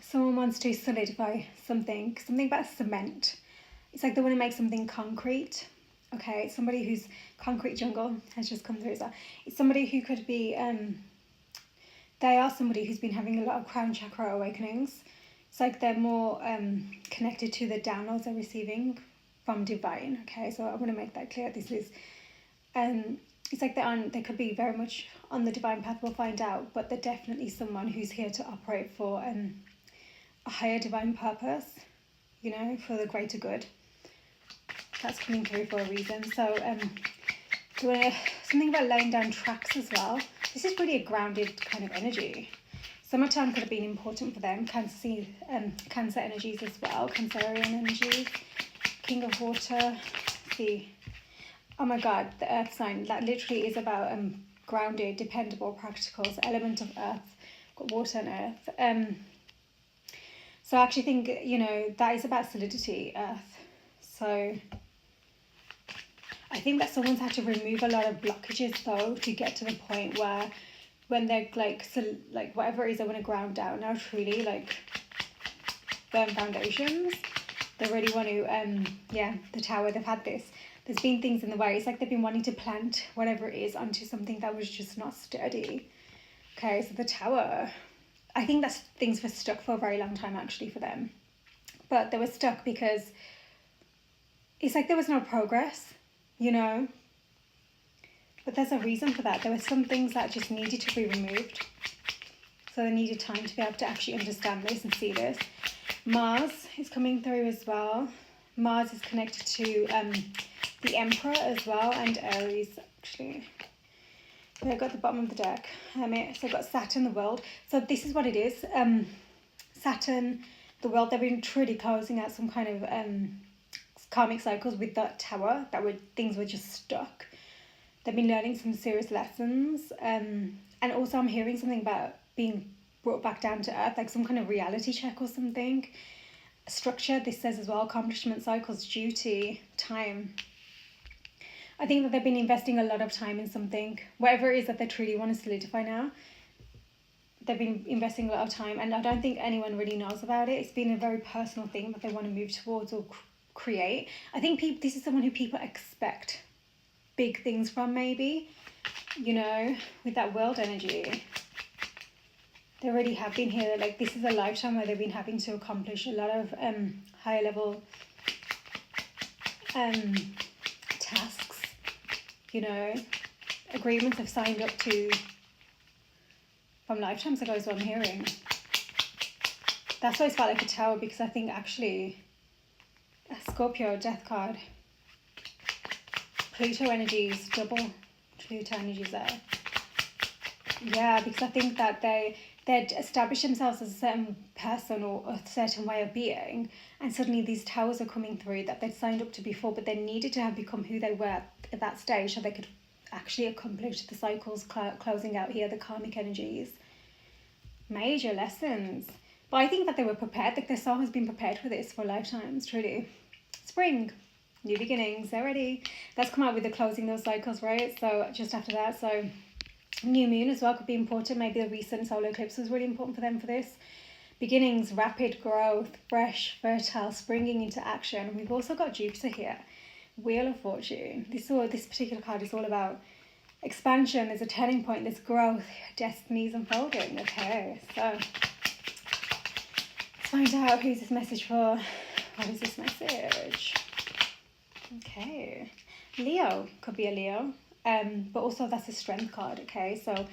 Someone wants to solidify something about cement. It's like they want to make something concrete. Okay, somebody who's concrete jungle has just come through as well. It's somebody who could be, they are somebody who's been having a lot of crown chakra awakenings. It's like they're more connected to the downloads they're receiving from divine. Okay, so I want to make that clear. This is, it's like they could be very much on the divine path. We'll find out, but they're definitely someone who's here to operate for a higher divine purpose, you know, for the greater good. That's coming through for a reason. So something about laying down tracks as well. This is really a grounded kind of energy. Summertime could have been important for them. Cancer energies as well. Cancerian energies. King of water. See. Oh my God, the earth sign. That literally is about grounded, dependable, practical. So element of earth. Got water and earth. So I actually think, you know, that is about solidity, earth. So I think that someone's had to remove a lot of blockages though to get to the point where when they're like, so like whatever it is they want to ground down now, truly like firm foundations. They really want to, the tower, they've had this. There's been things in the way. It's like they've been wanting to plant whatever it is onto something that was just not sturdy. Okay, so the tower, I think that's things were stuck for a very long time actually for them. But they were stuck because it's like there was no progress, you know. But there's a reason for that. There were some things that just needed to be removed. So they needed time to be able to actually understand this and see this. Mars is coming through as well. Mars is connected to the Emperor as well and Aries actually. So I've got the bottom of the deck. So I've got Saturn, the world. So this is what it is. Saturn, the world, they've been truly closing out some kind of karmic cycles with that tower. Things were just stuck. They've been learning some serious lessons. And also I'm hearing something about being brought back down to earth, like some kind of reality check or something. Structure, this says as well, accomplishment cycles, duty, time. I think that they've been investing a lot of time in something, whatever it is that they truly want to solidify now. They've been investing a lot of time, and I don't think anyone really knows about it. It's been a very personal thing that they want to move towards or create. I think this is someone who people expect big things from, maybe, you know, with that world energy. They already have been here. Like, this is a lifetime where they've been having to accomplish a lot of higher level tasks. You know, agreements have signed up to from lifetimes ago is what I'm hearing. That's why it's felt like a tower, because I think actually a Scorpio death card, Pluto energies, double Pluto energies there. Yeah, because I think that they'd established themselves as a certain person or a certain way of being, and suddenly these towers are coming through that they'd signed up to before, but they needed to have become who they were at that stage so they could actually accomplish the cycles closing out here, the karmic energies. Major lessons. But I think that they were prepared, like their soul has been prepared for this for lifetimes, truly. Spring, new beginnings, they're ready. That's come out with the closing those cycles, right? So just after that, so new moon as well could be important. Maybe the recent solar eclipse was really important for them for this. Beginnings, rapid growth, fresh, fertile, springing into action. We've also got Jupiter here. Wheel of Fortune. This particular card is all about expansion. There's a turning point. There's growth. Destinies unfolding. Okay, so let's find out who's this message for. What is this message? Okay, Leo. Could be a Leo. But also that's a strength card. Okay, so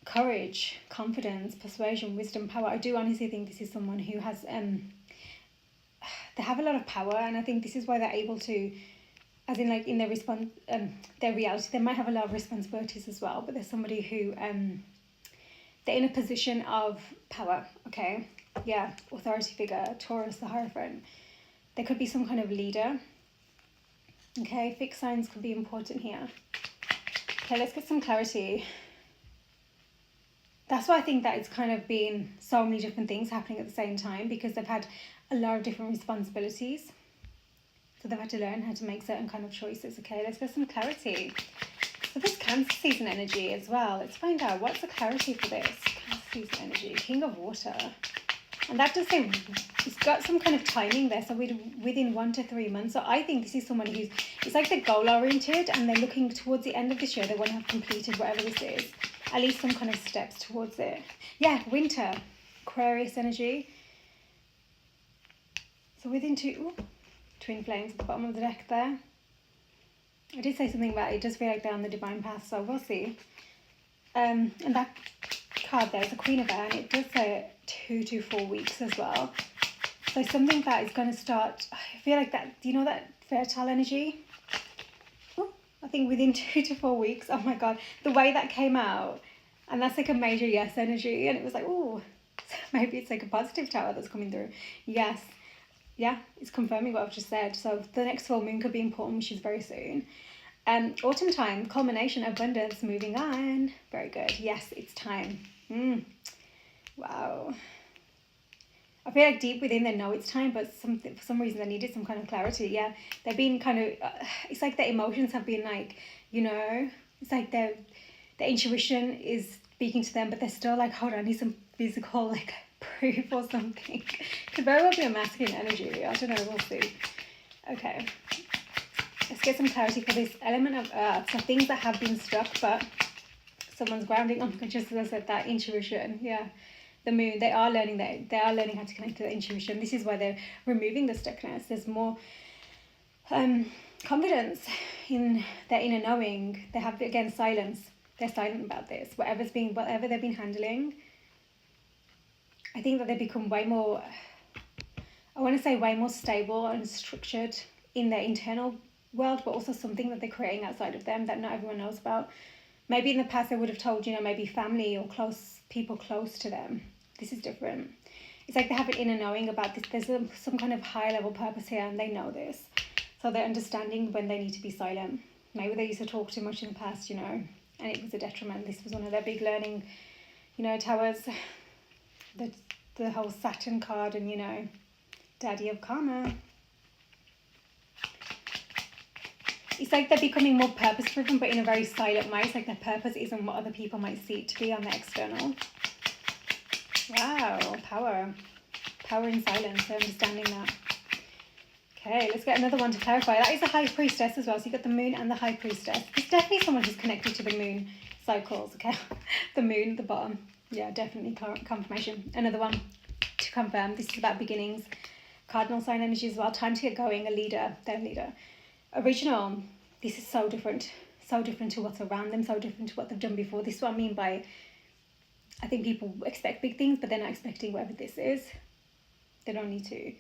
courage, confidence, persuasion, wisdom, power. I do honestly think this is someone who has they have a lot of power, and I think this is why they're able to, as in like in their their reality, they might have a lot of responsibilities as well, but there's somebody who they're in a position of power. Okay, yeah, authority figure. Taurus, the Hierophant. There could be some kind of leader. Okay, fixed signs could be important here. Okay, let's get some clarity. That's why I think that it's kind of been so many different things happening at the same time, because they've had a lot of different responsibilities. So they've had to learn how to make certain kind of choices. Okay, let's get some clarity. So this Cancer season energy as well. Let's find out what's the clarity for this. Cancer season energy. King of water. And that does say it's got some kind of timing there. So within 1 to 3 months. So I think this is someone who's, it's like they're goal oriented and they're looking towards the end of this year. They want to have completed whatever this is, at least some kind of steps towards it. Yeah, winter, Aquarius energy. So within twin flames at the bottom of the deck there. I did say something about it does feel like they're on the divine path, so we'll see. And that card there is the Queen of Air, and it does say 2 to 4 weeks as well. So something that is going to start, I feel like that, you know, that fertile energy? Ooh, I think within 2 to 4 weeks, oh my God, the way that came out, and that's like a major yes energy, and it was like, oh, maybe it's like a positive tower that's coming through. Yes. Yeah, it's confirming what I've just said. So the next full moon could be important, which is very soon. Autumn time, culmination, abundance, moving on. Very good. Yes, it's time. Wow. I feel like deep within they know it's time, but for some reason they needed some kind of clarity. Yeah, they've been kind of, it's like their emotions have been like, you know, it's like their intuition is speaking to them, but they're still like, hold on, I need some physical like proof or something. Could very well be a masculine energy. I don't know, we'll see. Okay, let's get some clarity for this element of earth. So things that have been stuck, but someone's grounding. Oh, just as I said, that intuition. Yeah, the moon. They are learning that. They are learning how to connect to their intuition. This is why they're removing the stuckness. There's more confidence in their inner knowing. They have, again, silence. They're silent about this. Whatever they've been handling. I think that they become way more, I want to say way more stable and structured in their internal world, but also something that they're creating outside of them that not everyone knows about. Maybe in the past they would have told, you know, maybe family or people close to them. This is different. It's like they have an inner knowing about this. There's some kind of high level purpose here and they know this. So they're understanding when they need to be silent. Maybe they used to talk too much in the past, you know, and it was a detriment. This was one of their big learning, you know, towers. The whole Saturn card and, you know, daddy of karma. It's like they're becoming more purpose driven, but in a very silent way. It's like their purpose isn't what other people might see it to be on the external. Wow, power in silence. They're understanding that. Okay, let's get another one to clarify. That is the High Priestess as well. So you've got the moon and the High Priestess. It's definitely someone who's connected to the moon cycles. Okay, the moon at the bottom. Yeah, definitely confirmation. Another one to confirm. This is about beginnings. Cardinal sign energy as well. Time to get going. A leader. Their leader. Original. This is so different. So different to what's around them. So different to what they've done before. This is what I mean by, I think people expect big things, but they're not expecting whatever this is. They don't need to.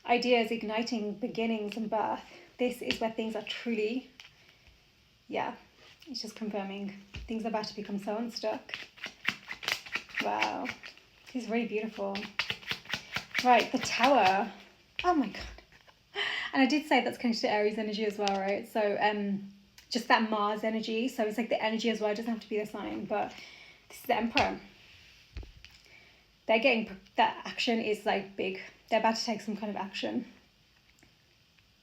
Ideas, igniting, beginnings and birth. This is where things are truly, yeah, it's just confirming. Things are about to become so unstuck. Wow, this is really beautiful. Right, the Tower. Oh my God. And I did say that's connected to Aries energy as well, right? So just that Mars energy. So it's like the energy as well. It doesn't have to be the sign, but this is the Emperor. They're getting, that action is like big. They're about to take some kind of action.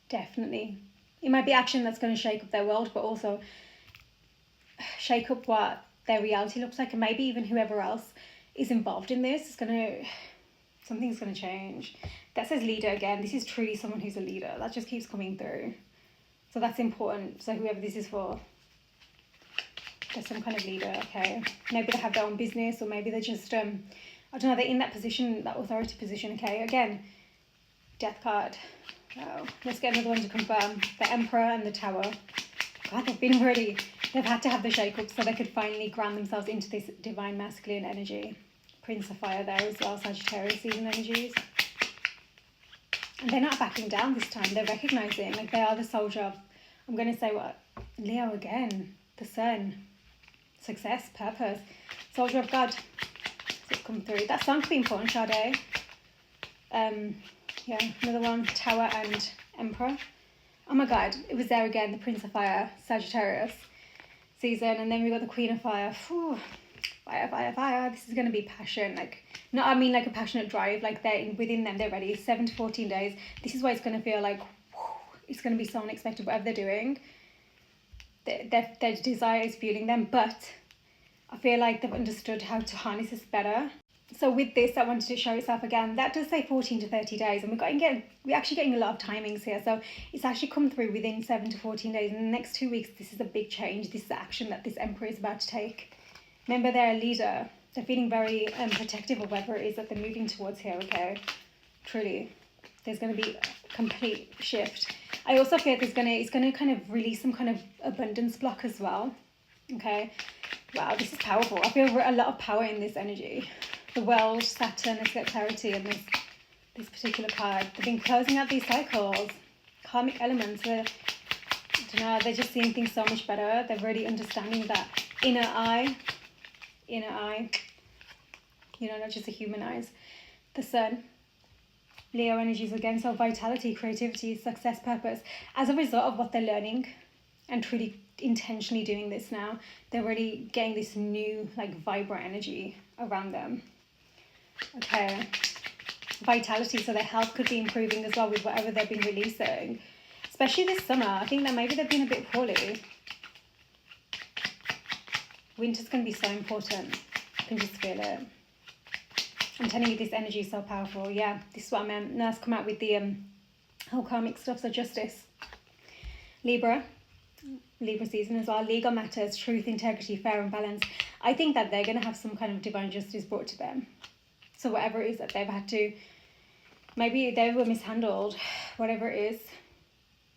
Definitely. It might be action that's going to shake up their world, but also shake up what their reality looks like, and maybe even whoever else is involved in this is going to, something's going to change. That says leader again. This is truly someone who's a leader. That just keeps coming through. So that's important. So whoever this is for, there's some kind of leader, okay? Maybe they have their own business, or maybe they're just, I don't know, they're in that position, that authority position, okay? Again, Death card. Wow. Let's get another one to confirm. The Emperor and the Tower. God, they've been ready. They've had to have the shake-up so they could finally ground themselves into this divine masculine energy. Prince of Fire there as well, Sagittarius season energies. And they're not backing down this time. They're recognizing, like, they are the soldier of, I'm going to say what? Leo again. The Sun. Success, purpose. Soldier of God. Come through. That song could be important, Sade. Yeah, another one, Tower and Emperor. Oh my God, it was there again, the Prince of Fire, Sagittarius season, and then we got the Queen of Fire. Whew. Fire, fire, fire. This is going to be passion, like, not, I mean like a passionate drive, like they're within them, they're ready. 7 to 14 days. This is why it's going to feel like, whew, it's going to be so unexpected, whatever they're doing. Their desire is fueling them, but I feel like they've understood how to harness this better. So with this, I wanted to show itself again. That does say 14 to 30 days, and we're actually getting a lot of timings here. So it's actually come through within 7 to 14 days. In the next 2 weeks, this is a big change. This is the action that this Emperor is about to take. Remember, they're a leader. They're feeling very protective of whatever it is that they're moving towards here, okay? Truly. There's going to be a complete shift. I also feel it's going to kind of release some kind of abundance block as well, okay? Wow, this is powerful. I feel a lot of power in this energy. The world, Saturn, let's get clarity in this particular card. They've been closing out these cycles. Karmic elements, I don't know, they're just seeing things so much better. They're really understanding that inner eye, you know, not just the human eyes. The Sun, Leo energies again, so vitality, creativity, success, purpose. As a result of what they're learning and truly intentionally doing this now, they're really getting this new, like, vibrant energy around them. Okay, vitality, so their health could be improving as well with whatever they've been releasing, especially this summer. I think that maybe they've been a bit poorly. Winter's going to be so important. I can just feel it. I'm telling you, this energy is so powerful. Yeah, this is what I meant. Now let's come out with the whole karmic stuff. So justice, Libra season as well. Legal matters, truth, integrity, fair and balance. I think that they're going to have some kind of divine justice brought to them. So whatever it is that they've had to, maybe they were mishandled, whatever it is,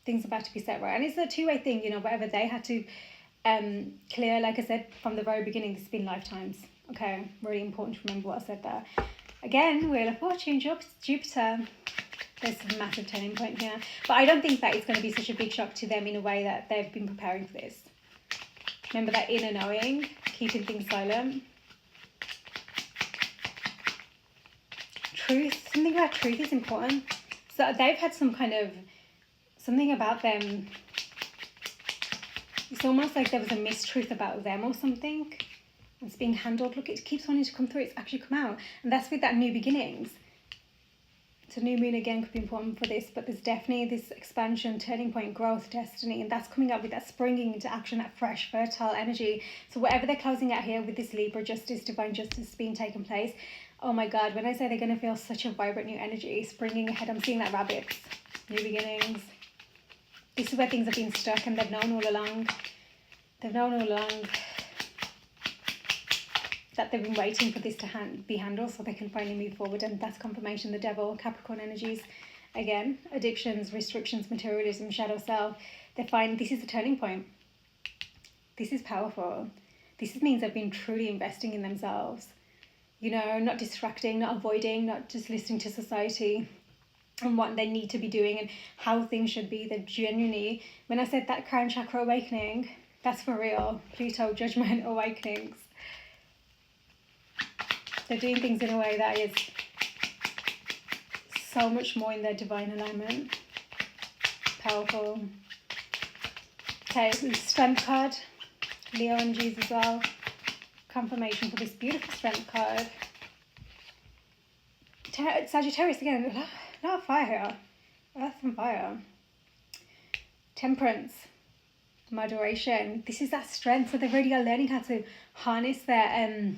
things are about to be set right. And it's a two-way thing, you know, whatever they had to clear, like I said, from the very beginning, this has been lifetimes. Okay, really important to remember what I said there. Again, Wheel of Fortune, Jupiter. There's a massive turning point here. But I don't think that it's going to be such a big shock to them in a way that they've been preparing for this. Remember that inner knowing, keeping things silent. Truth, something about truth is important. So they've had some kind of, something about them. It's almost like there was a mistruth about them or something. It's being handled. Look, it keeps wanting to come through. It's actually come out. And that's with that new beginnings. So new moon again could be important for this, but there's definitely this expansion, turning point, growth, destiny, and that's coming up with that springing into action, that fresh, fertile energy. So whatever they're closing out here with this Libra justice, divine justice being taken place, oh my God, when I say they're going to feel such a vibrant new energy springing ahead, I'm seeing that rabbits, new beginnings. This is where things have been stuck and they've known all along. They've known all along that they've been waiting for this to be handled so they can finally move forward, and that's confirmation. The Devil, Capricorn energies, again, addictions, restrictions, materialism, shadow self. They find this is a turning point. This is powerful. This means they've been truly investing in themselves. You know, not distracting, not avoiding, not just listening to society and what they need to be doing and how things should be. They're genuinely, when I said that crown chakra awakening, that's for real. Pluto, judgment, awakenings. They're doing things in a way that is so much more in their divine alignment. Powerful. Okay, strength card. Leo energies as well. Confirmation for this beautiful strength card. Sagittarius again. A lot of fire here. Earth and fire. Temperance. Moderation. This is that strength. So they really are learning how to harness their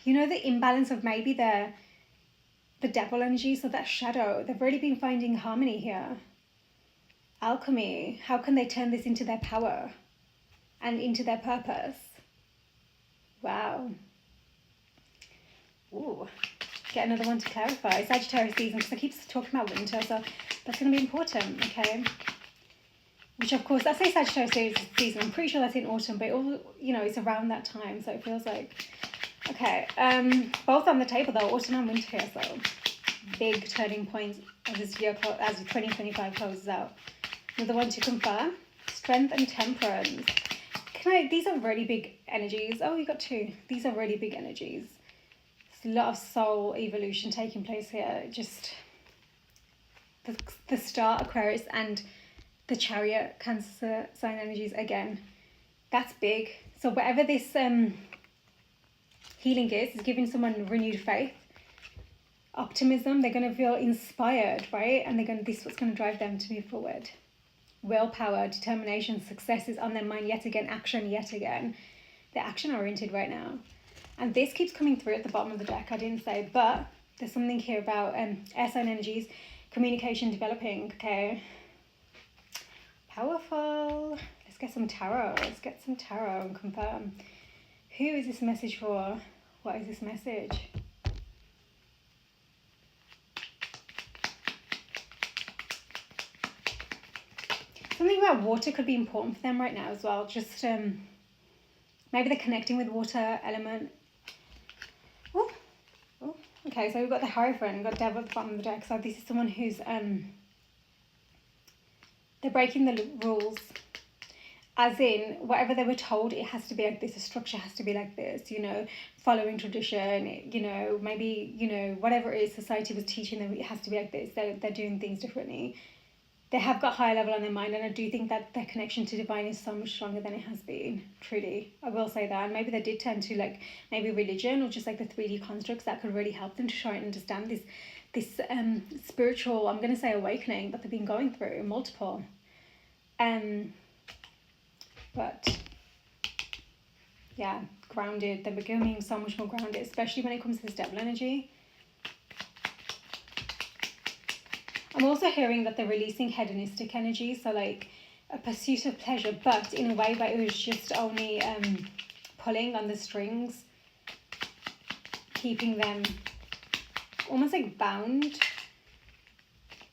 you know, the imbalance of maybe the devil energy, so that shadow. They've really been finding harmony here. Alchemy. How can they turn this into their power and into their purpose? Wow. Ooh. Get another one to clarify. Sagittarius season, because I keep talking about winter, so that's going to be important, okay? Which, of course, I say Sagittarius season, I'm pretty sure that's in autumn, but it all, you know, it's around that time, so it feels like... Okay, both on the table though, autumn and winter here, so big turning points as this year, as 2025 closes out. Another one to confirm, strength and temperance. These are really big energies. Oh, you got two. These are really big energies. There's a lot of soul evolution taking place here. Just the star, Aquarius, and the chariot, Cancer sign energies again. That's big. So whatever this... healing is giving someone renewed faith, optimism. They're going to feel inspired, right? And this is what's going to drive them to move forward. Willpower, determination, success is on their mind yet again, action yet again. They're action oriented right now. And this keeps coming through at the bottom of the deck, I didn't say, but there's something here about air sign energies, communication developing, okay? Powerful. Let's get some tarot. Let's get some tarot and confirm. Who is this message for? What is this message? Something about water could be important for them right now as well. Just maybe they're connecting with water element. Oh, okay. So we've got the Hierophant, we've got Devil at the bottom of the deck. So this is someone who's they're breaking the rules. As in, whatever they were told, it has to be like this. The structure has to be like this. You know, following tradition. You know, maybe whatever it is society was teaching them, it has to be like this. They're doing things differently. They have got higher level on their mind, and I do think that their connection to divine is so much stronger than it has been, truly. I will say that. And maybe they did turn to like maybe religion or just like the 3D constructs that could really help them to try and understand this spiritual, I'm going to say, awakening that they've been going through, multiple. But yeah, grounded. They're becoming so much more grounded, especially when it comes to this devil energy. I'm also hearing that they're releasing hedonistic energy, so like a pursuit of pleasure, but in a way that it was just only pulling on the strings, keeping them almost like bound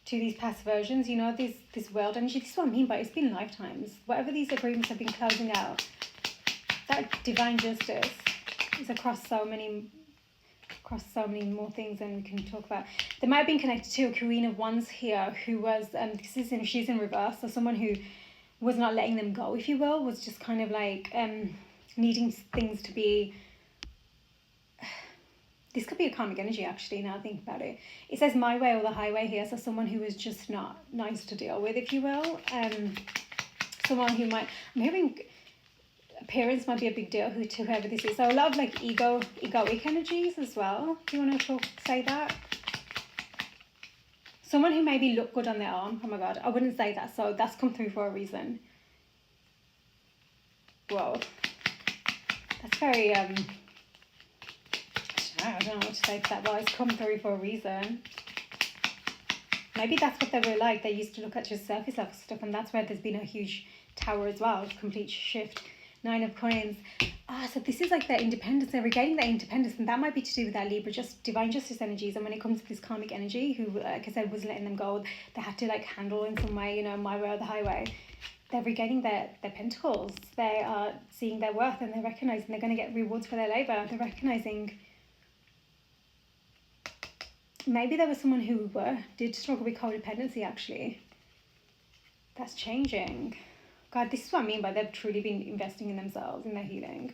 to these past versions, this world energy. This is what I mean by it's been lifetimes. Whatever these agreements have been closing out, that divine justice is across so many more things than we can talk about. They might have been connected to a Queen of Wands here who was, she's in reverse, so someone who was not letting them go, if you will, was just kind of like needing things to be, this could be a karmic energy actually, now I think about it. It says my way or the highway here, so someone who was just not nice to deal with, if you will. Someone who might, I'm hearing appearance might be a big deal to whoever this is. So a lot of like egoic energies as well. Do you want to say that? Someone who maybe look good on their arm. Oh my god, I wouldn't say that. So that's come through for a reason. Whoa. That's very, I don't know what to say to that. Well, it's come through for a reason. Maybe that's what they were like. They used to look at just surface level stuff, and that's where there's been a huge tower as well. Complete shift. 9 of Coins. So this is like their independence. They're regaining their independence, and that might be to do with that Libra, just divine justice energies. And when it comes to this karmic energy, who, like I said, wasn't letting them go, they had to like handle in some way, my way or the highway. They're regaining their pentacles. They are seeing their worth, and they're recognizing they're going to get rewards for their labor. They're recognizing maybe there was someone who did struggle with codependency actually. That's changing. God, this is what I mean by they've truly been investing in themselves, in their healing.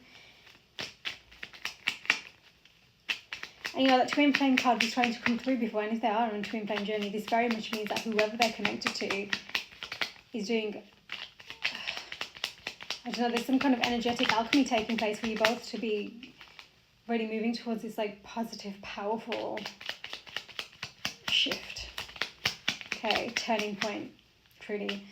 And that twin flame card was trying to come through before, and if they are on a twin flame journey, this very much means that whoever they're connected to is doing, I don't know, there's some kind of energetic alchemy taking place for you both to be really moving towards this like positive, powerful shift. Okay, turning point, truly.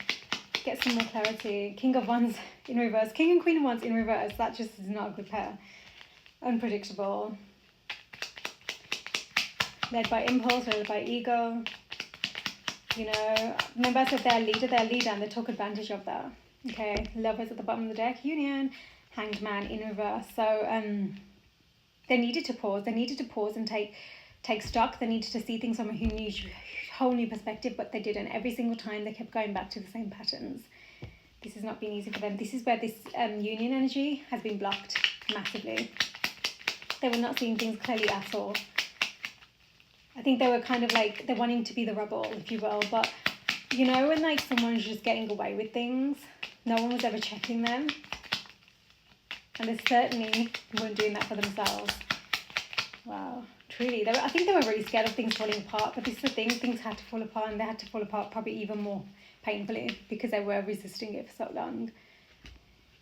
Get some more clarity. King of Wands in reverse. King and Queen of Wands in reverse. That just is not a good pair. Unpredictable. Led by impulse, led by ego. Remember I said they're a leader, and they took advantage of that. Okay, Lovers at the bottom of the deck. Union. Hanged Man in reverse. So they needed to pause. They needed to pause and take stock. They needed to see things from a whole new perspective, but they didn't. Every single time they kept going back to the same patterns. This has not been easy for them. This is where this union energy has been blocked massively. They were not seeing things clearly at all. I think they were kind of like, they're wanting to be the rebel, if you will, but when like someone's just getting away with things, no one was ever checking them, and they certainly weren't doing that for themselves. Wow. Truly, I think they were really scared of things falling apart, but this is the thing, things had to fall apart, and they had to fall apart probably even more painfully because they were resisting it for so long.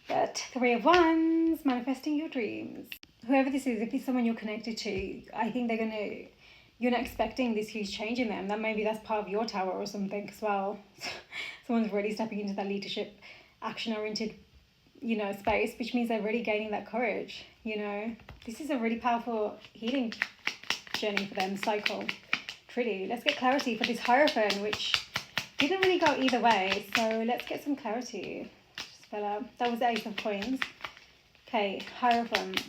But 3 of Wands, manifesting your dreams. Whoever this is, if it's someone you're connected to, I think you're not expecting this huge change in them. That maybe that's part of your tower or something as well. Someone's really stepping into that leadership, action-oriented, space, which means they're really gaining that courage. you know. This is a really powerful healing journey for them, cycle. Pretty. Let's get clarity for this Hierophant, which didn't really go either way. So let's get some clarity. Just fell out. That was the Ace of Coins. Okay, Hierophant,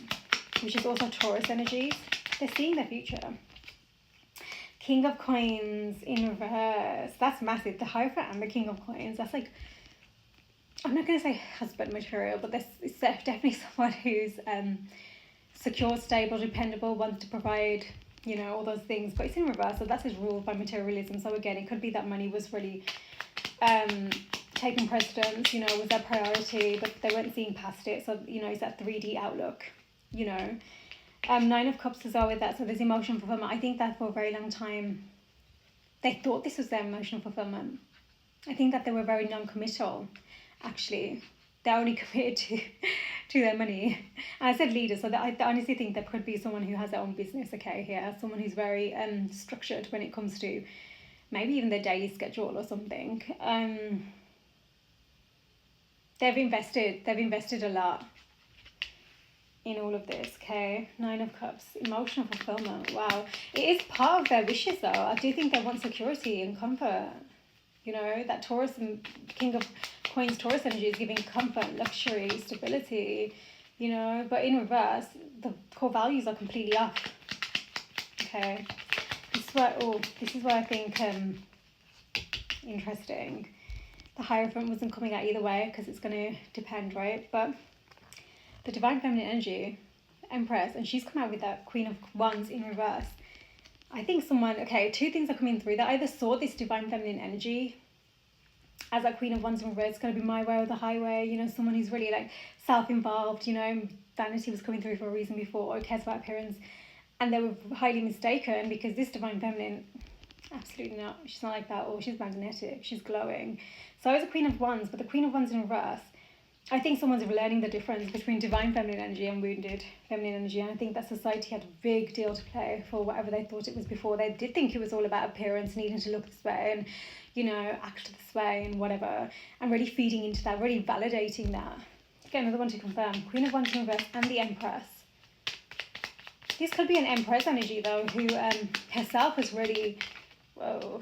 which is also Taurus energies. They're seeing their future. King of Coins in reverse. That's massive. The Hierophant and the King of Coins. That's like, I'm not going to say husband material, but it's definitely someone who's secure, stable, dependable, wants to provide, you know, all those things. But it's in reverse, so that's his ruled by materialism. So again, it could be that money was really taking precedence, you know, was their priority, but they weren't seeing past it. So, you know, it's that 3D outlook, you know. Nine of Cups as well with that. So there's emotional fulfillment. I think that for a very long time, they thought this was their emotional fulfillment. I think that they were very non-committal, actually. They're only committed to their money. And I said leader, so that I honestly think there could be someone who has their own business, okay, here. Someone who's very structured when it comes to maybe even their daily schedule or something. They've invested a lot in all of this, okay? Nine of Cups, emotional fulfillment, wow. It is part of their wishes though. I do think they want security and comfort. You know, that Taurus and King of Coins Taurus energy is giving comfort, luxury, stability, you know, but in reverse, the core values are completely off. Okay. This is why I think interesting. The Hierophant wasn't coming out either way because it's going to depend, right? But the Divine Feminine energy, Empress, and she's come out with that Queen of Wands in reverse. I think someone, okay, two things are coming through. That either saw this Divine Feminine energy as that Queen of Wands in reverse, it's going to be my way or the highway, you know, someone who's really like self-involved, you know, vanity was coming through for a reason before, or cares about appearance, and they were highly mistaken because this Divine Feminine, absolutely not, she's not like that, or she's magnetic, she's glowing. So I was a Queen of Wands, but the Queen of Wands in reverse, I think someone's learning the difference between Divine Feminine energy and wounded feminine energy, and I think that society had a big deal to play for whatever they thought it was before. They did think it was all about appearance, needing to look this way and, you know, act this way and whatever, and really feeding into that, really validating that. Get another one to confirm. Queen of Wands in reverse and the Empress. This could be an Empress energy though, who herself has really, whoa,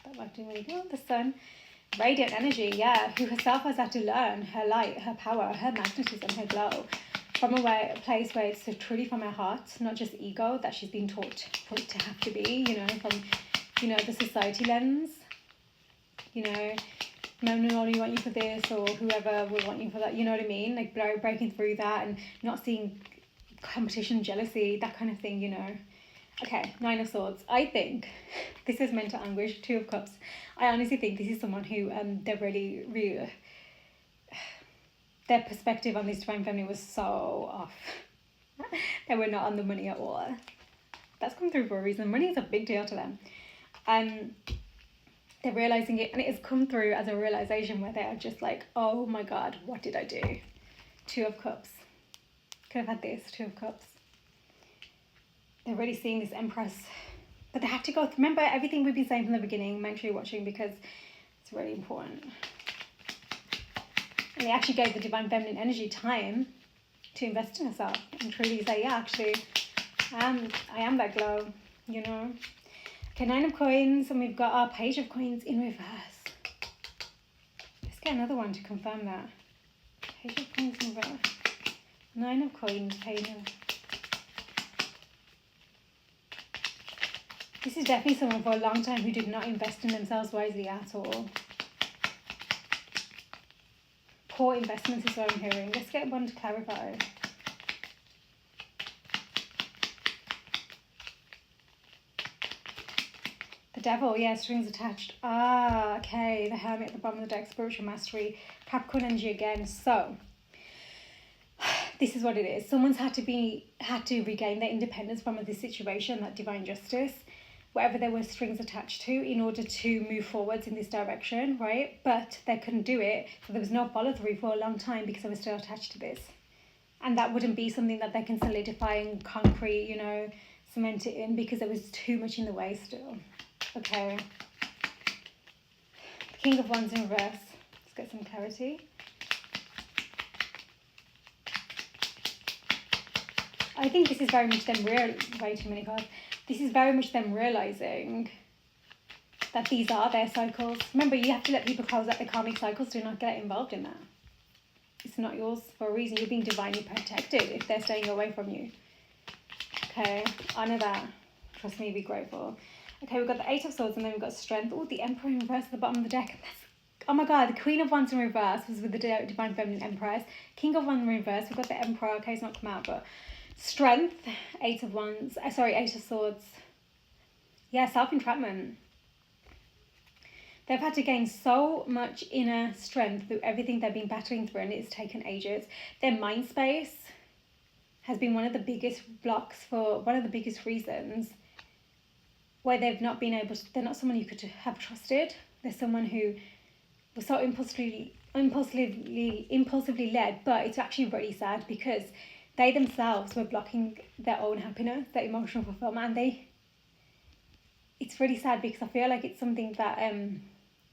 that light didn't really go. The Sun. Radiant energy, yeah, who herself has had to learn her light, her power, her magnetism, her glow from a place where it's truly from her heart, not just ego that she's been taught to have to be, you know, from, you know, the society lens, you know, men will only want you for this, or whoever will want you for that, you know what I mean, like breaking through that and not seeing competition, jealousy, that kind of thing, you know. Okay, Nine of Swords. I think this is mental anguish. Two of Cups. I honestly think this is someone who they're really their perspective on this Divine Feminine was so off. They were not on the money at all. That's come through for a reason. Money is a big deal to them. They're realizing it, and it has come through as a realization where they are just like, oh my God, what did I do? Two of Cups. Could have had this. Two of Cups. They're really seeing this Empress, but they have to go, remember everything we've been saying from the beginning, make sure you're watching because it's really important. And they actually gave the Divine Feminine energy time to invest in herself and truly say, yeah, actually, I am that glow, you know. Okay, Nine of Coins, and we've got our Page of Coins in reverse. Let's get another one to confirm that. Page of Coins in reverse. Nine of Coins, Page of... This is definitely someone for a long time who did not invest in themselves wisely at all. Poor investments is what I'm hearing. Let's get one to clarify. The Devil, yeah, strings attached. Ah, okay. The Hermit at the bottom of the deck, spiritual mastery, Capricorn energy again. So, this is what it is. Someone's had to regain their independence from this situation, that divine justice, whatever there were strings attached to, in order to move forwards in this direction, right? But they couldn't do it, so there was no follow through for a long time because they were still attached to this. And that wouldn't be something that they can solidify in concrete, you know, cement it in, because there was too much in the way still. Okay. The King of Wands in reverse. Let's get some clarity. I think this is very much them way too many cards. This is very much them realising that these are their cycles. Remember, you have to let people close out their karmic cycles. Do not get involved in that. It's not yours for a reason. You're being divinely protected if they're staying away from you. Okay, honour that. Trust me, be grateful. Okay, we've got the Eight of Swords and then we've got Strength. Oh, the Emperor in reverse at the bottom of the deck. Oh my god, the Queen of Wands in reverse was with the Divine Feminine Empress. King of Wands in reverse. We've got the Emperor. Okay, it's not come out, but Strength. Eight of Wands. Eight of Swords. Yeah, self-entrapment. They've had to gain so much inner strength through everything they've been battling through, and it's taken ages. Their mind space has been one of the biggest blocks for one of the biggest reasons why they've not been able to, they're not someone you could have trusted. They're someone who was so impulsively led, but it's actually really sad because they themselves were blocking their own happiness, their emotional fulfillment, and it's really sad because I feel like it's something that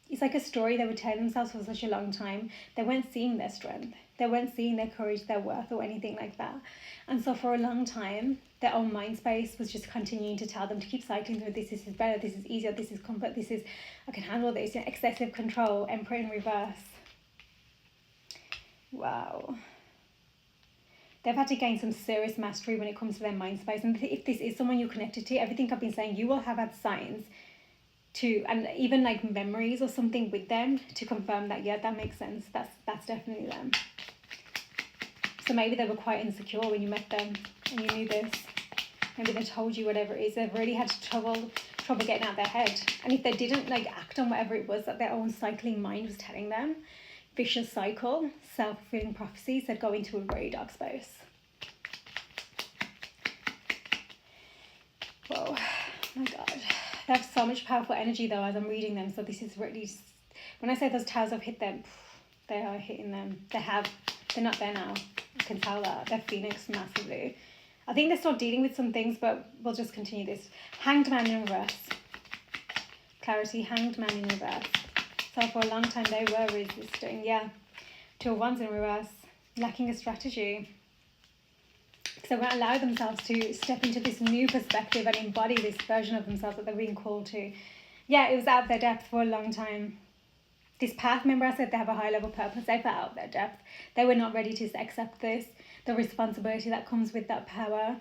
it's like a story they would tell themselves for such a long time. They weren't seeing their strength. They weren't seeing their courage, their worth, or anything like that. And so for a long time, their own mind space was just continuing to tell them to keep cycling through this is better, this is easier, this is comfort, this is, I can handle this, excessive control, Emperor in reverse. Wow. They've had to gain some serious mastery when it comes to their mind space. And if this is someone you're connected to, everything I've been saying, you will have had signs to, and even like memories or something with them to confirm that, yeah, that makes sense. That's definitely them. So maybe they were quite insecure when you met them and you knew this. Maybe they told you whatever it is. They've really had trouble getting out of their head. And if they didn't like act on whatever it was that their own cycling mind was telling them, vicious cycle, self-fulfilling prophecies, they'd go into a very dark space. Whoa, my God. They have so much powerful energy though as I'm reading them. So this is really, when I say those towers have hit them, they are hitting them. They're not there now. I can tell that. They're phoenix massively. I think they're still dealing with some things, but we'll just continue this. Hanged Man in reverse. Clarity, Hanged Man in reverse. So for a long time they were resisting. Yeah. Two of Wands in reverse. Lacking a strategy. Because they won't allow themselves to step into this new perspective and embody this version of themselves that they're being called to. Yeah, it was out of their depth for a long time. This path, remember I said they have a high level purpose, they felt out of their depth. They were not ready to accept this, the responsibility that comes with that power.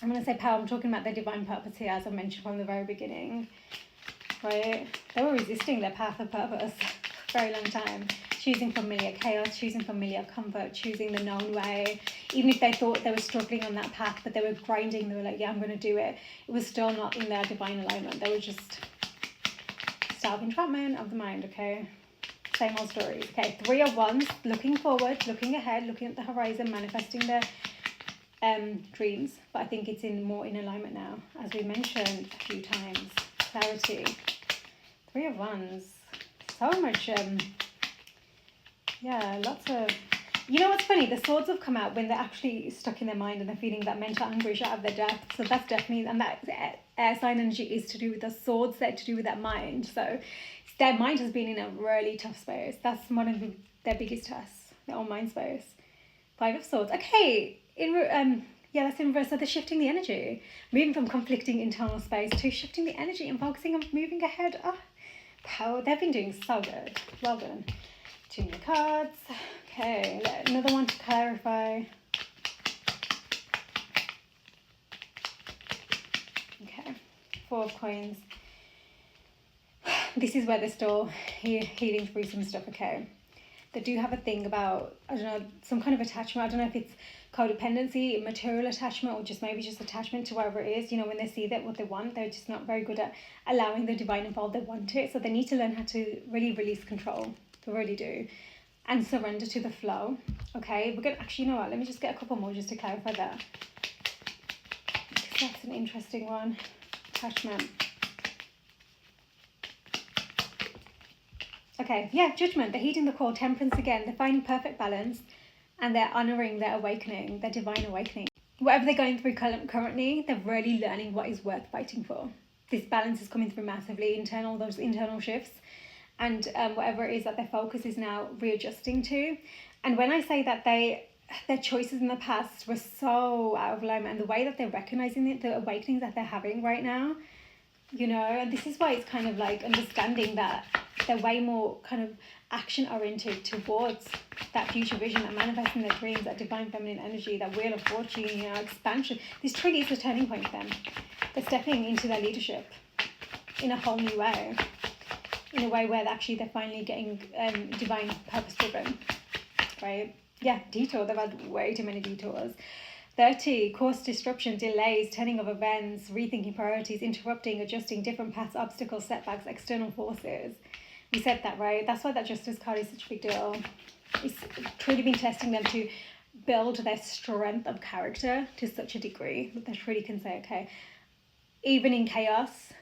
And when I say power, I'm talking about their divine purpose here, as I mentioned from the very beginning. Right? They were resisting their path of purpose for a very long time. Choosing familiar chaos, choosing familiar comfort, choosing the known way. Even if they thought they were struggling on that path, but they were grinding, they were like, yeah, I'm going to do it. It was still not in their divine alignment. They were just self-entrapment of the mind, okay? Same old stories. Okay, Three of Wands, looking forward, looking ahead, looking at the horizon, manifesting their dreams. But I think it's more in alignment now, as we mentioned a few times. Clarity. Three of Wands. So much, yeah, lots of... You know what's funny? The swords have come out when they're actually stuck in their mind and they're feeling that mental anguish out of their depth. So that's definitely... And that air sign energy is to do with the swords, they're to do with that mind. So their mind has been in a really tough space. That's one of their biggest tests, their own mind space. Five of Swords. Okay, yeah, that's in reverse. So they're shifting the energy, moving from conflicting internal space to shifting the energy and focusing on moving ahead. Oh, power. They've been doing so good. Well done. Two more cards. Okay, another one to clarify. Okay, Four of Coins. This is where they're still healing through some stuff, okay? They do have a thing about, I don't know, some kind of attachment. I don't know if it's codependency, material attachment, or just maybe just attachment to whatever it is. You know, when they see that what they want, they're just not very good at allowing the divine involved. They want it. So they need to learn how to really release control. They really do. And surrender to the flow. Okay, we're going to, actually, you know what? Let me just get a couple more just to clarify that. Because that's an interesting one. Attachment. Okay, yeah, Judgment. They're heeding the call. Temperance again. They're finding perfect balance and they're honouring their awakening, their divine awakening. Whatever they're going through currently, they're really learning what is worth fighting for. This balance is coming through massively, those internal shifts. And whatever it is that their focus is now readjusting to. And when I say that they their choices in the past were so out of alignment, and the way that they're recognizing it, the awakenings that they're having right now, you know, and this is why it's kind of like understanding that they're way more kind of action oriented towards that future vision, that manifesting their dreams, that divine feminine energy, that wheel of fortune, you know, expansion. This truly is the turning point for them. They're stepping into their leadership in a whole new way, in a way where actually they're finally getting divine purpose driven, right? Yeah, detour. They've had way too many detours. 30, course disruption, delays, turning of events, rethinking priorities, interrupting, adjusting, different paths, obstacles, setbacks, external forces. We said that, right? That's why that justice card is such a big deal. It's truly been testing them to build their strength of character to such a degree that they truly can say, okay, even in chaos,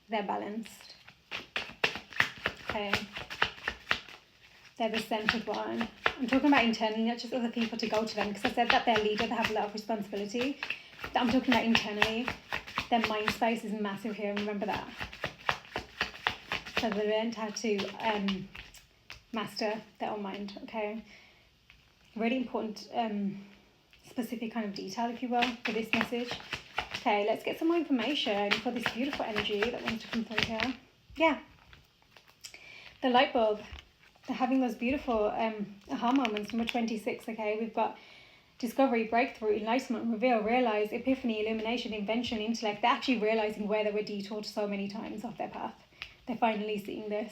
they're balanced. Okay. They're the centered one. I'm talking about internally, not just other people to go to them, because I said that they're leader, they have a lot of responsibility. I'm talking about internally. Their mind space is massive here, remember that. So they learned how to master their own mind, okay? Really important, specific kind of detail, if you will, for this message. Okay, let's get some more information for this beautiful energy that wants to come through here. Yeah. The light bulb. They're having those beautiful aha moments. Number 26, okay? We've got discovery, breakthrough, enlightenment, reveal, realize, epiphany, illumination, invention, intellect. They're actually realizing where they were detoured so many times off their path. They're finally seeing this.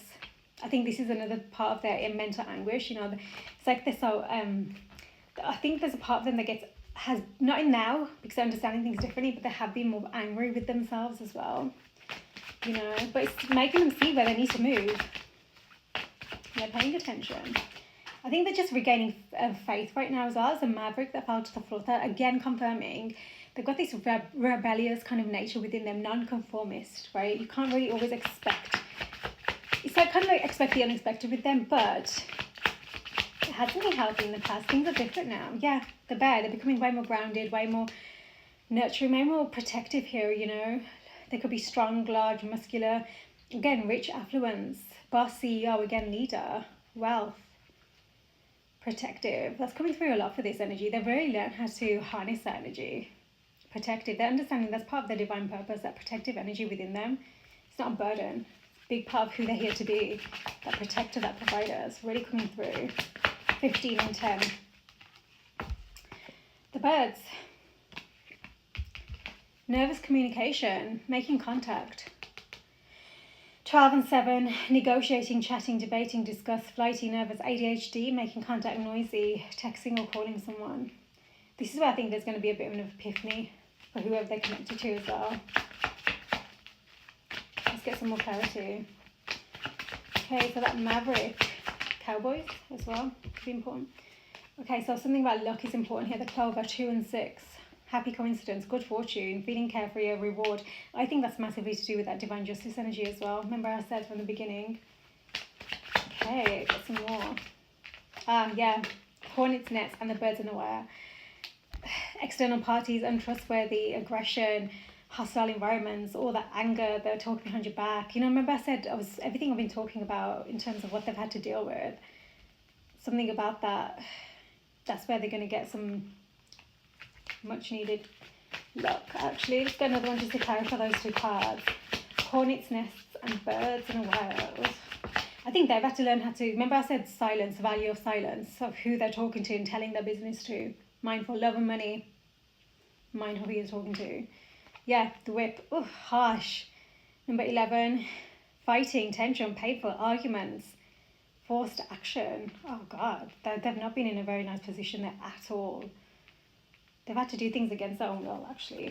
I think this is another part of their mental anguish. You know, it's like they're so... I think there's a part of them that has not in now, because they're understanding things differently, but they have been more angry with themselves as well. You know, but it's making them see where they need to move. They're paying attention. I think they're just regaining faith right now as well. As a maverick that fell to the floor. They're again confirming they've got this rebellious kind of nature within them, non-conformist, right? You can't really always expect. It's like kind of like expect the unexpected with them, but it hasn't been healthy in the past. Things are different now. Yeah, the bear, they're becoming way more grounded, way more nurturing, way more protective here, you know. They could be strong, large, muscular, again, rich, affluence, boss, CEO, again, leader, wealth, protective. That's coming through a lot for this energy. They've really learned how to harness that energy. Protective. They're understanding that's part of their divine purpose, that protective energy within them. It's not a burden. It's a big part of who they're here to be. That protector, that provider is really coming through. 15 and 10. The birds. Nervous communication, making contact. 12 and 7, negotiating, chatting, debating, discuss, flighty, nervous, ADHD, making contact, noisy, texting or calling someone. This is where I think there's going to be a bit of an epiphany for whoever they're connected to as well. Let's get some more clarity. Okay, so that maverick, cowboys as well, could be important. Okay, so something about luck is important here. The clover, 2 and 6. Happy coincidence, good fortune, feeling carefree, a reward. I think that's massively to do with that divine justice energy as well. Remember I said from the beginning. Okay, got some more. Yeah, hornet's nest and the birds unaware. External parties, untrustworthy, aggression, hostile environments, all that anger, they're talking behind your back. You know, remember I said everything I've been talking about in terms of what they've had to deal with. Something about that, that's where they're going to get some much needed luck. Actually, let's get another one just to clarify those two cards. Hornets, nests and birds unawares. I think they've had to learn how to, remember I said silence, value of silence, of who they're talking to and telling their business to. Mindful, love and money. Mind who you're talking to. Yeah, the whip. Oh, harsh. Number 11, fighting, tension, painful, arguments, forced action. Oh God, they've not been in a very nice position there at all. They've had to do things against their own will, actually.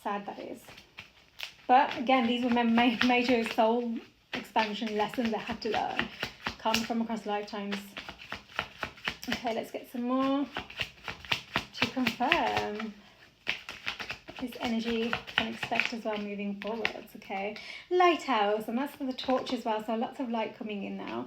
Sad that is. But again, these were major soul expansion lessons they had to learn. Come from across lifetimes. Okay, let's get some more to confirm this energy can expect as well moving forwards. Okay, lighthouse, and that's for the torch as well, so lots of light coming in now.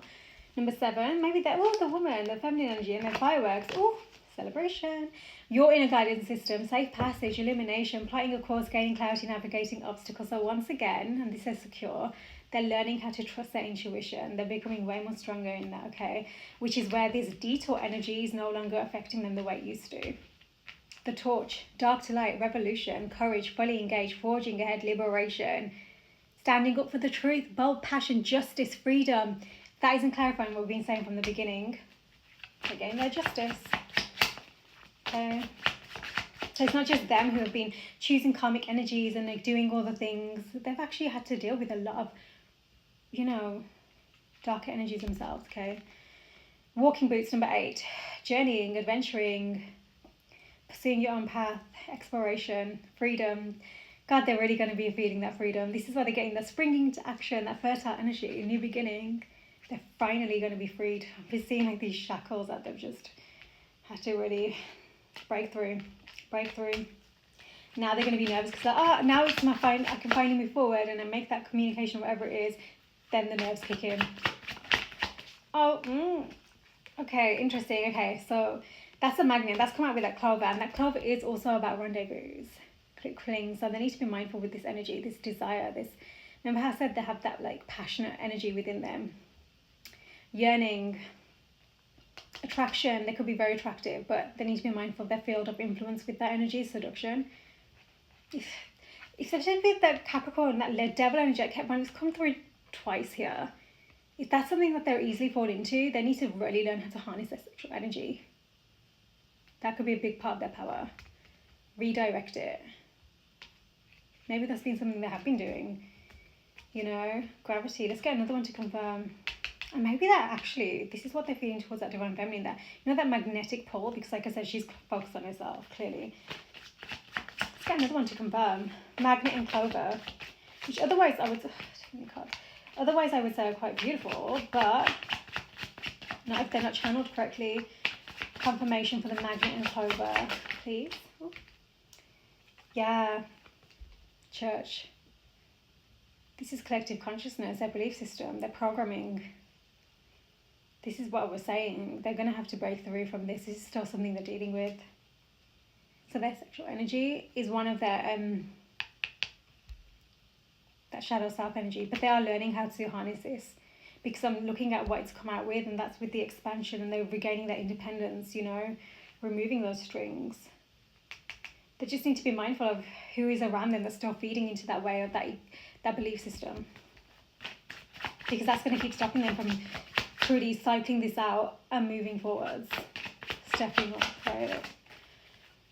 Number 7, maybe they're the woman, the feminine energy, and their fireworks. Oh, celebration. Your inner guidance system, safe passage, illumination, plotting a course, gaining clarity, navigating obstacles. So once again, and this is secure, they're learning how to trust their intuition. They're becoming way more stronger in that, okay? Which is where this detour energy is no longer affecting them the way it used to. The torch, dark to light, revolution, courage, fully engaged, forging ahead, liberation, standing up for the truth, bold passion, justice, freedom. That isn't clarifying what we've been saying from the beginning. They're getting their justice. Okay. So it's not just them who have been choosing karmic energies and like doing all the things. They've actually had to deal with a lot of, you know, darker energies themselves, okay? Walking boots, number 8. Journeying, adventuring, pursuing your own path, exploration, freedom. God, they're really going to be feeling that freedom. This is why they're getting that springing into action, that fertile energy, new beginning. They're finally going to be freed. I've been seeing like these shackles that they've just had to really break through. Now they're going to be nervous because now it's I can finally move forward and then make that communication, whatever it is. Then the nerves kick in. Okay, interesting. Okay, so that's a magnet. That's come out with that clover, and that clover is also about rendezvous, cling. So they need to be mindful with this energy, this desire, this. Remember how I said they have that like passionate energy within them, yearning, attraction. They could be very attractive, but they need to be mindful of their field of influence with that energy, seduction. If there's with that Capricorn, that devil energy, I kept on, it's come through twice here. If that's something that they're easily fall into, they need to really learn how to harness their sexual energy. That could be a big part of their power. Redirect it. Maybe that's been something they have been doing. You know, gravity. Let's get another one to confirm. And maybe that actually, this is what they're feeling towards that divine feminine, that, you know, that magnetic pull, because like I said, she's focused on herself, clearly. Let's get another one to confirm. Magnet and clover, which otherwise I would say are quite beautiful, but not if they're not channeled correctly. Confirmation for the magnet and clover, please. Ooh. Yeah. Church. This is collective consciousness, their belief system, their programming. This is what I was saying. They're going to have to break through from this. This is still something they're dealing with. So their sexual energy is one of their that shadow self energy, but they are learning how to harness this, because I'm looking at what it's come out with, and that's with the expansion, and they're regaining their independence, you know, removing those strings. They just need to be mindful of who is around them that's still feeding into that way of that belief system, because that's going to keep stopping them from truly cycling this out and moving forwards, stepping up, right?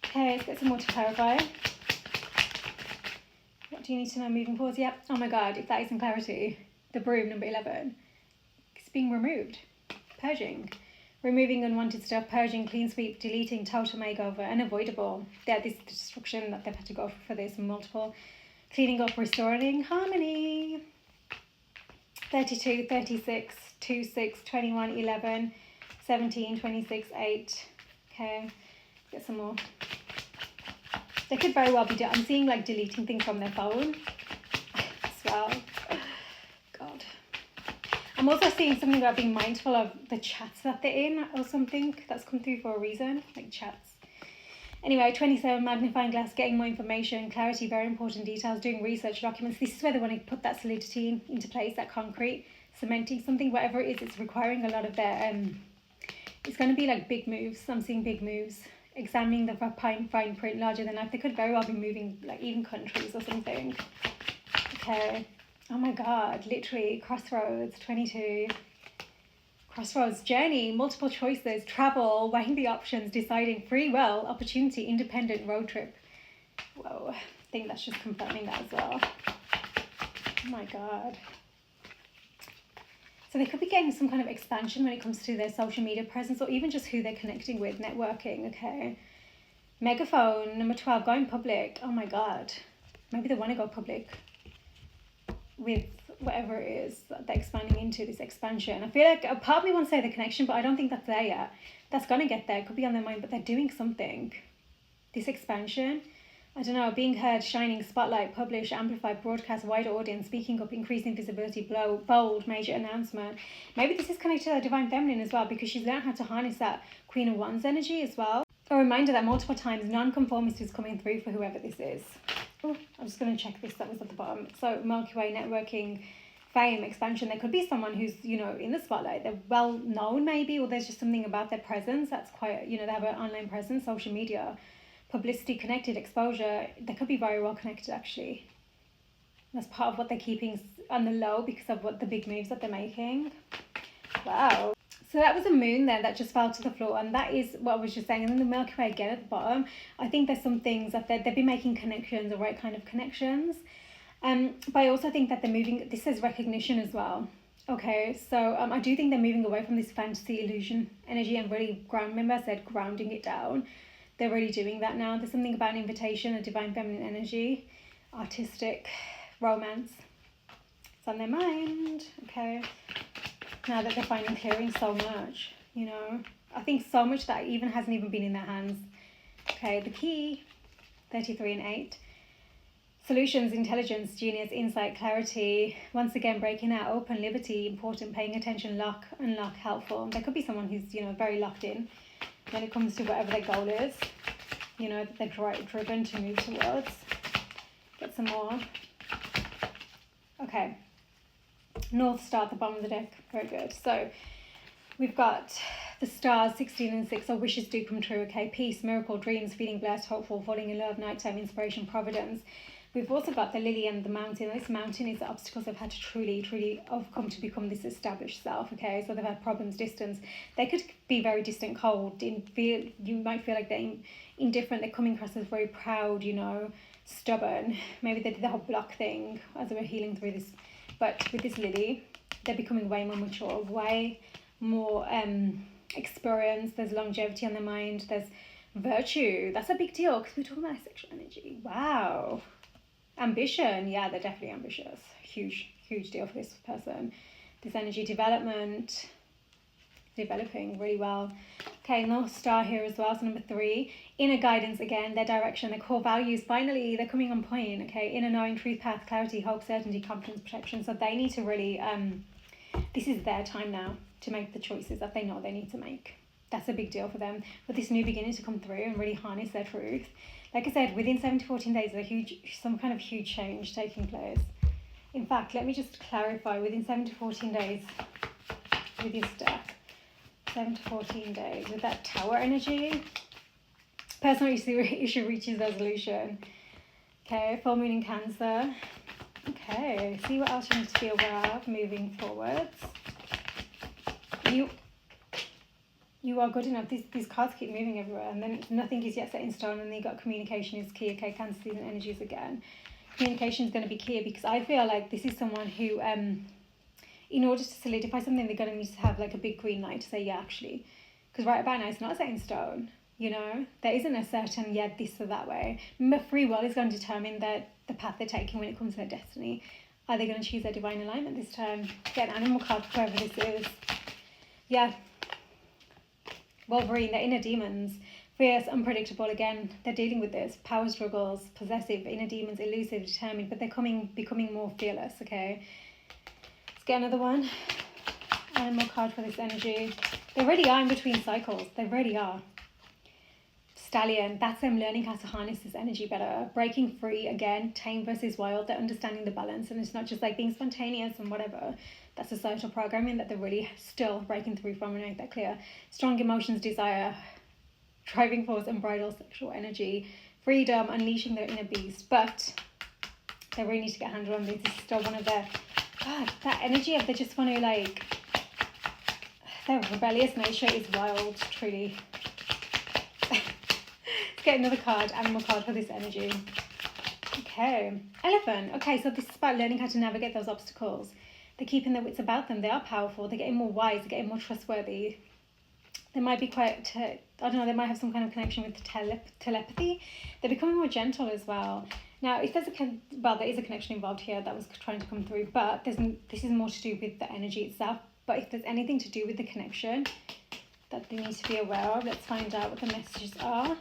Okay, let's get some more to clarify. What do you need to know moving forwards? Yep. Oh my God, if that isn't clarity, the broom, number 11, it's being removed. Purging. Removing unwanted stuff, purging, clean sweep, deleting, total makeover, unavoidable. There's this destruction that they've had to go for this, multiple. Cleaning up, restoring, harmony. 32, 36, 2, 6, 21, 11, 17, 26, 8. Okay, get some more. They could very well be, I'm seeing like deleting things from their phone as well. God. I'm also seeing something about being mindful of the chats that they're in or something. That's come through for a reason, like chats. Anyway, 27, magnifying glass, getting more information, clarity, very important details, doing research, documents. This is where they want to put that solidity into place, that concrete, cementing something, whatever it is, it's requiring a lot of their, it's going to be like big moves. I'm seeing big moves. Examining the fine print, larger than life. They could very well be moving, like even countries or something. Okay. Oh my God, literally, crossroads, 22. Crossroads, journey, multiple choices, travel, weighing the options, deciding, free will, opportunity, independent, road trip. Whoa, I think that's just confirming that as well. Oh my God. So they could be getting some kind of expansion when it comes to their social media presence, or even just who they're connecting with, networking, okay. Megaphone, number 12, going public. Oh my God. Maybe they want to go public with whatever it is that they're expanding into, this expansion. I feel like a part of me wants to say the connection, but I don't think that's there yet. That's going to get there. It could be on their mind, but they're doing something. This expansion, I don't know, being heard, shining, spotlight, publish, amplify, broadcast, wider audience, speaking up, increasing visibility, bold, major announcement. Maybe this is connected to the divine feminine as well, because she's learned how to harness that Queen of Wands energy as well. a reminder that multiple times non-conformist is coming through for whoever this is. Oh, I'm just going to check this. That was at the bottom. So Milky Way, networking, fame, expansion. There could be someone who's, you know, in the spotlight. They're well known maybe, or there's just something about their presence that's quite, you know, they have an online presence, social media, publicity, connected, exposure. They could be very well connected actually. That's part of what they're keeping on the low because of what the big moves that they're making. Wow. So that was a moon there that just fell to the floor, and that is what I was just saying. And then the Milky Way again at the bottom. I think there's some things that they've been making connections, the right kind of connections. But I also think that they're moving. This says recognition as well. Okay, so I do think they're moving away from this fantasy illusion energy and really remember I said grounding it down. They're really doing that now. There's something about an invitation, a divine feminine energy, artistic, romance. It's on their mind. Okay. Now that they're finding clearing so much, you know, I think so much that even hasn't even been in their hands. Okay, the key, 33 and 8. Solutions, intelligence, genius, insight, clarity. Once again, breaking out, open, liberty, important, paying attention, lock, unlock, helpful. There could be someone who's, you know, very locked in when it comes to whatever their goal is, you know, that they're driven to move towards. Get some more. Okay. North Star at the bottom of the deck. Very good. So we've got the stars, 16 and 6. Our wishes do come true. Okay. Peace, miracle, dreams, feeling blessed, hopeful, falling in love, nighttime, inspiration, providence. We've also got the lily and the mountain. This mountain is the obstacles they've had to truly overcome to become this established self. Okay. So they've had problems, distance. They could be very distant, cold. You might feel like they're indifferent. They're coming across as very proud, you know, stubborn. Maybe they did the whole block thing as they were healing through this. But with this lily, they're becoming way more mature, way more experienced. There's longevity on their mind. There's virtue. That's a big deal because we're talking about sexual energy. Wow. Ambition. Yeah, they're definitely ambitious. Huge deal for this person. This energy development, developing really well. Okay, North Star here as well. So number 3, inner guidance again, their direction, their core values. Finally, they're coming on point. Okay, inner knowing, truth, path, clarity, hope, certainty, confidence, protection. So they need to really, this is their time now to make the choices that they know they need to make. That's a big deal for them. But this new beginning to come through and really harness their truth. Like I said, within 7 to 14 days, there's some kind of huge change taking place. In fact, let me just clarify, within 7 to 14 days with this deck. 7 to 14 days with that tower energy. Personal issue reaches resolution. Okay, full moon in Cancer. Okay, see what else you need to be aware of moving forwards. You are good enough. These cards keep moving everywhere, and then nothing is yet set in stone, and then you got communication is key. Okay, Cancer season energies again. Communication is going to be key because I feel like this is someone who in order to solidify something, they're going to need to have like a big green light to say, yeah, actually. Because right about now, it's not set in stone, you know? There isn't a certain, yeah, this or that way. Remember, free will is going to determine the path they're taking when it comes to their destiny. Are they going to choose their divine alignment this time? Get an animal card for whoever this is. Yeah. Wolverine, their inner demons. Fierce, unpredictable, again, they're dealing with this. Power struggles, possessive, inner demons, elusive, determined, but they're becoming more fearless, okay? Get another one. Animal card for this energy. They really are in between cycles. They really are. Stallion. That's them learning how to harness this energy better. Breaking free again. Tame versus wild. They're understanding the balance. And it's not just like being spontaneous and whatever. That's societal programming that they're really still breaking through from and make that clear. Strong emotions, desire, driving force, unbridled sexual energy. Freedom, unleashing their inner beast. But they really need to get a handle on this. This is still one of their... God, that energy of they just want to like, their rebellious nature is wild, truly. Let's get another card, animal card for this energy. Okay, Elephant. Okay, so this is about learning how to navigate those obstacles. They're keeping their wits about them. They are powerful. They're getting more wise. They're getting more trustworthy. They might be quite, I don't know, they might have some kind of connection with telepathy. They're becoming more gentle as well. Now, if there's there is a connection involved here that was trying to come through, but this is more to do with the energy itself. But if there's anything to do with the connection that they need to be aware of, let's find out what the messages are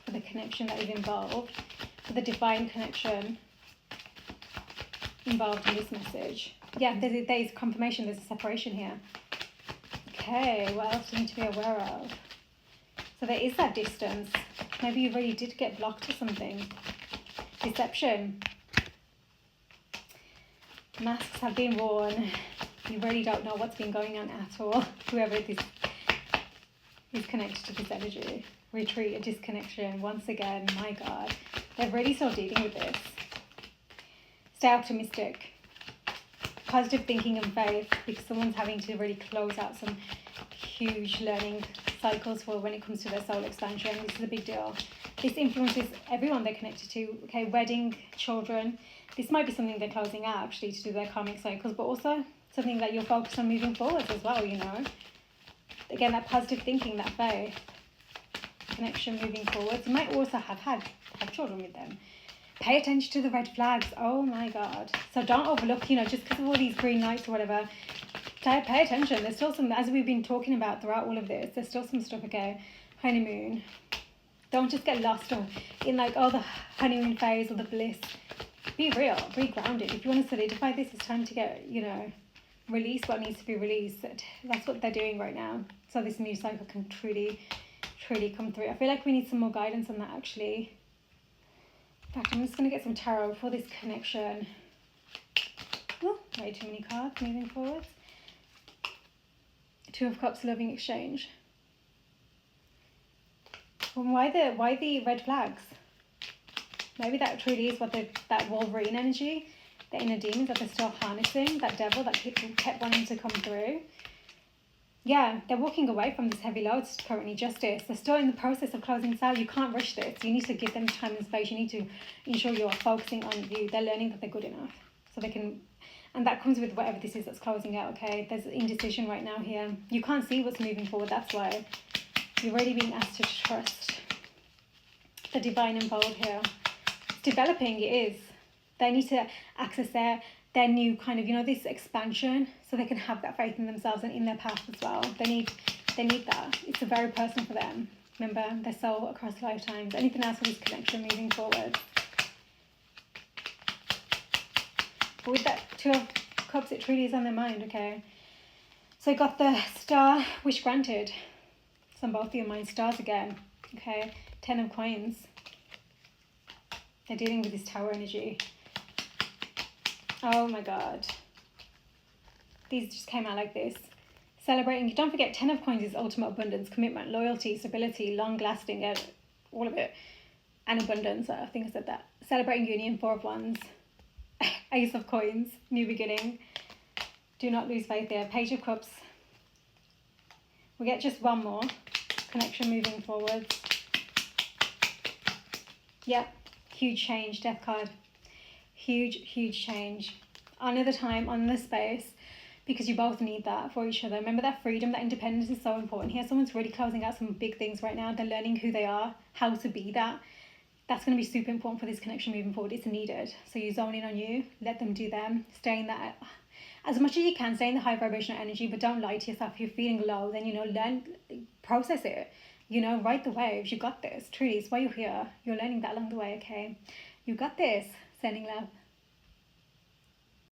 for the connection that is involved, for the divine connection involved in this message. Yeah, there is confirmation, there's a separation here. Okay, what else do you need to be aware of? So there is that distance. Maybe you really did get blocked or something. Deception. Masks have been worn. You really don't know what's been going on at all. Whoever this is connected to this energy. Retreat, a disconnection. Once again, my God. They're really still dealing with this. Stay optimistic. Positive thinking and faith, because someone's having to really close out some huge learning cycles for when it comes to their soul expansion. This is a big deal. This influences everyone they're connected to. Okay, wedding, children. This might be something they're closing out actually to do their karmic cycles, but also something that you're focused on moving forward as well, you know. Again, that positive thinking, that faith, connection moving forward. You might also have children with them. Pay attention to the red flags. Oh my God. So don't overlook, you know, just because of all these green lights or whatever, pay attention. There's still some, as we've been talking about throughout all of this, there's still some stuff, okay? Honeymoon. Don't just get lost in like, oh, the honeymoon phase or the bliss. Be real, be grounded. If you want to solidify this, it's time to get, you know, release what needs to be released. That's what they're doing right now. So this new cycle can truly come through. I feel like we need some more guidance on that actually. In fact, I'm just going to get some tarot for this connection. Oh, way too many cards moving forward. Two of Cups, loving exchange. Well, why the red flags? Maybe that truly is what that Wolverine energy, the inner demons that they're still harnessing, that devil that kept wanting to come through. Yeah, they're walking away from this heavy load currently, justice. They're still in the process of closing this out. You can't rush this. You need to give them time and space. You need to ensure you're focusing on you. They're learning that they're good enough. So they can, and that comes with whatever this is that's closing out, okay? There's indecision right now here. You can't see what's moving forward. That's why you're already being asked to trust the divine involved here. It's developing, it is. They need to access their new kind of, you know, this expansion, so they can have that faith in themselves and in their path as well. They need that. It's a very personal for them. Remember, their soul across lifetimes. Anything else with this connection moving forward. But with that Two of Cups, it truly is on their mind, okay? So you got the Star, wish granted. It's on both of your mind, stars again, okay? 10 of Coins. They're dealing with this Tower energy. Oh my God. These just came out like this. Celebrating, don't forget, 10 of Coins is ultimate abundance, commitment, loyalty, stability, long-lasting, all of it. And abundance, I think I said that. Celebrating union, 4 of Wands. Ace of Coins, new beginning. Do not lose faith there. Page of Cups. We get just one more. Connection moving forward. Yep. Huge change, Death card. Huge change. Another time, on the space, because you both need that for each other. Remember that freedom, that independence is so important here. Someone's really closing out some big things right now. They're learning who they are, how to be that. That's going to be super important for this connection moving forward. It's needed. So you zone in on you, let them do them, stay in that, as much as you can, stay in the high vibrational energy, but don't lie to yourself. If you're feeling low, then, you know, learn, process it. You know, ride the waves. You got this. Truly, it's why you're here. You're learning that along the way, okay? You got this. Sending love.